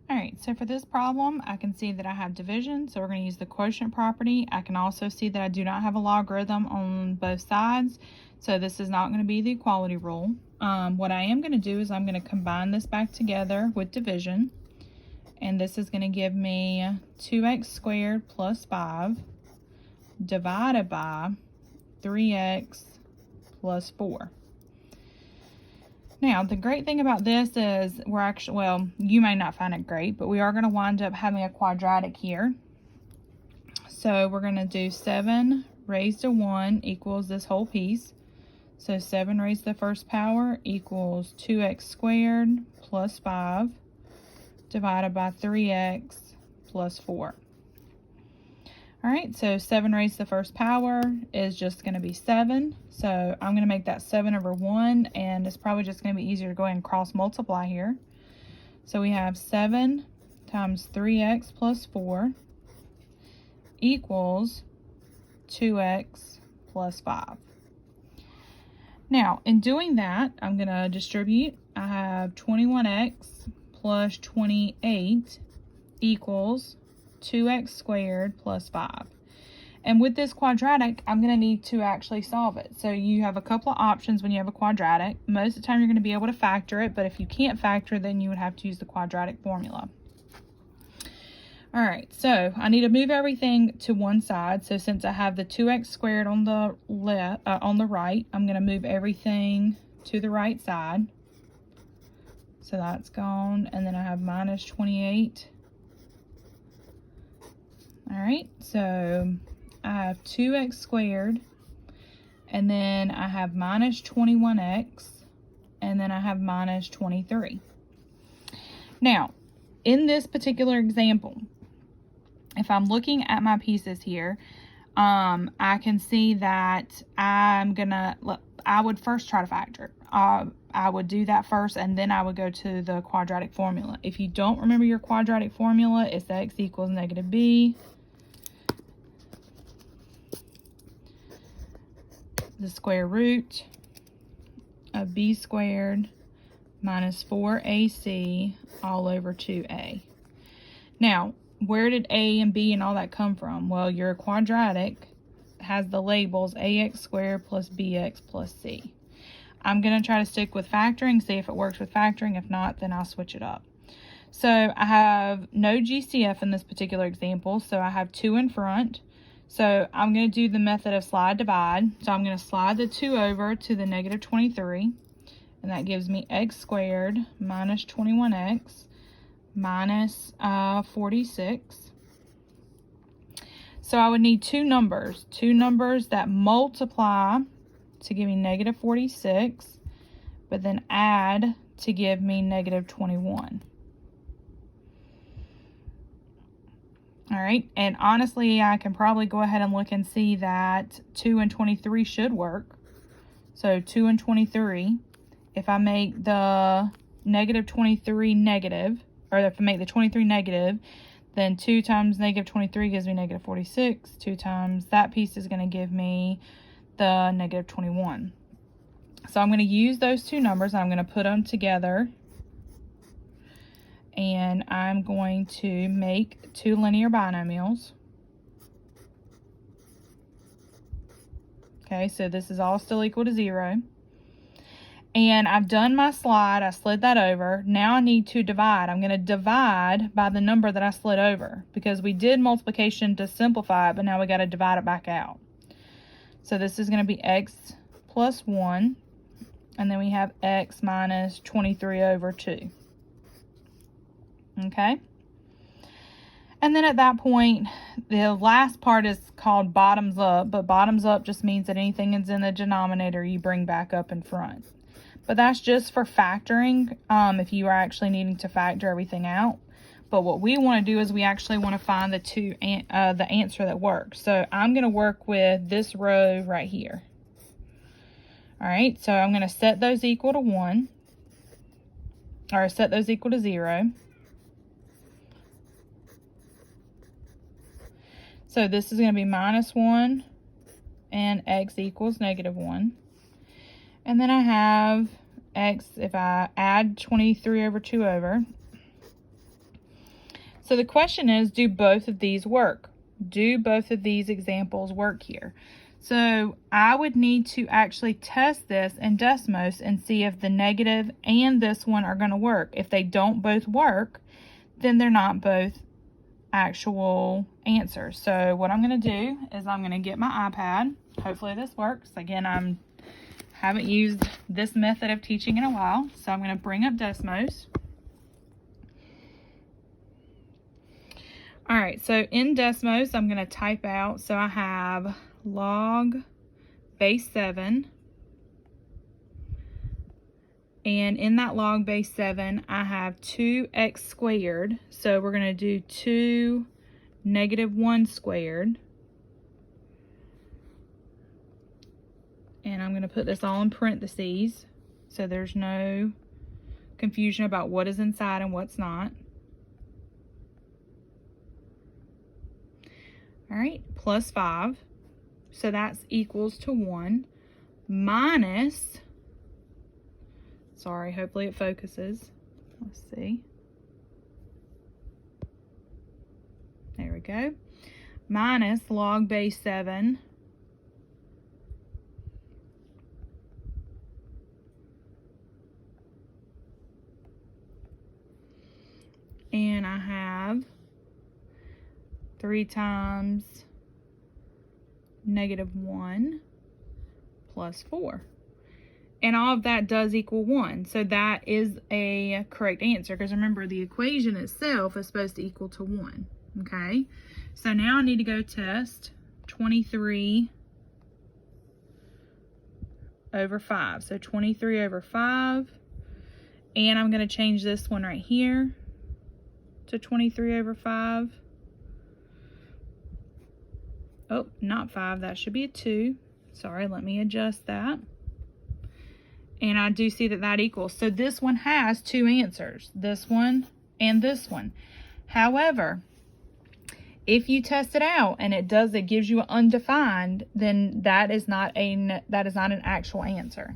All right, so for this problem, I can see that I have division, so we're going to use the quotient property. I can also see that I do not have a logarithm on both sides, so this is not going to be the equality rule. What I am going to do is I'm going to combine this back together with division, and this is going to give me 2x squared plus 5 divided by 3x plus 4. Now, the great thing about this is we're actually, well, you may not find it great, but we are going to wind up having a quadratic here. So we're going to do 7 raised to 1 equals this whole piece. So 7 raised to the first power equals 2x squared plus 5 divided by 3x plus 4. All right, so 7 raised to the first power is just going to be 7. So I'm going to make that 7 over 1, and it's probably just going to be easier to go ahead and cross multiply here. So we have 7 times 3x plus 4 equals 2x plus 5. Now, in doing that, I'm going to distribute. I have 21x plus 28 equals 2x squared plus 5. And with this quadratic, I'm going to need to actually solve it. So you have a couple of options when you have a quadratic. Most of the time you're going to be able to factor it, but if you can't factor, then you would have to use the quadratic formula. All right, so I need to move everything to one side. So since I have the 2x squared on the right, I'm going to move everything to the right side. So that's gone, and then I have minus 28. All right, so I have 2x squared, and then I have minus 21x, and then I have minus 23. Now, in this particular example, if I'm looking at my pieces here, I can see that I would first try to factor. I would do that first, and then I would go to the quadratic formula. If you don't remember your quadratic formula, it's x equals negative b, the square root of b squared minus 4ac all over 2a. Now, where did a and b and all that come from? Well, your quadratic has the labels ax squared plus bx plus c. I'm going to try to stick with factoring, see if it works with factoring. If not, then I'll switch it up. So I have no GCF in this particular example, so I have 2 in front. So I'm going to do the method of slide divide. So I'm going to slide the 2 over to the negative 23, and that gives me x squared minus 21x minus 46. So I would need two numbers that multiply to give me negative 46, but then add to give me negative 21. All right, and honestly, I can probably go ahead and look and see that 2 and 23 should work. So 2 and 23, if I make the negative 23 negative, or if I make the 23 negative, then 2 times negative 23 gives me negative 46. 2 times that piece is going to give me the negative 21. So I'm going to use those two numbers, and I'm going to put them together. And I'm going to make two linear binomials. Okay, so this is all still equal to 0. And I've done my slide. I slid that over. Now I need to divide. I'm going to divide by the number that I slid over, because we did multiplication to simplify it, but now we got to divide it back out. So this is going to be x plus 1, and then we have x minus 23 over 2. Okay, and then at that point, the last part is called bottoms up, but bottoms up just means that anything that's in the denominator you bring back up in front. But that's just for factoring, if you are actually needing to factor everything out. But what we want to do is we actually want to find the answer that works. So I'm going to work with this row right here. All right, so I'm going to set those equal to 1, or set those equal to 0. So this is going to be minus 1 and x equals negative 1. And then I have x, if I add 23 over 2 over, So the question is, do both of these work? Do both of these examples work here? So I would need to actually test this in Desmos and see if the negative and this one are going to work. If they don't both work, then they're not both actual answers. So what I'm going to do is I'm going to get my iPad. Hopefully this works. Again, I haven't used this method of teaching in a while, so I'm going to bring up Desmos. All right, so in Desmos, I'm going to type out, so I have log base 7, and in that log base 7, I have 2x squared, so we're going to do 2 negative 1 squared, and I'm going to put this all in parentheses, so there's no confusion about what is inside and what's not. All right, plus 5, so that's equals to 1, minus, sorry, hopefully it focuses. Let's see. There we go. Minus log base 7 and I have 3 times negative 1 plus 4. And all of that does equal 1. So that is a correct answer, because remember, the equation itself is supposed to equal to 1. Okay? So now I need to go test 23 over 5. So 23 over 5. And I'm going to change this one right here to 23 over 5. Oh, not 5. That should be a 2. Sorry, let me adjust that. And I do see that that equals. So this one has 2 answers. This one and this one. However, if you test it out and it gives you an undefined, then that is not an actual answer.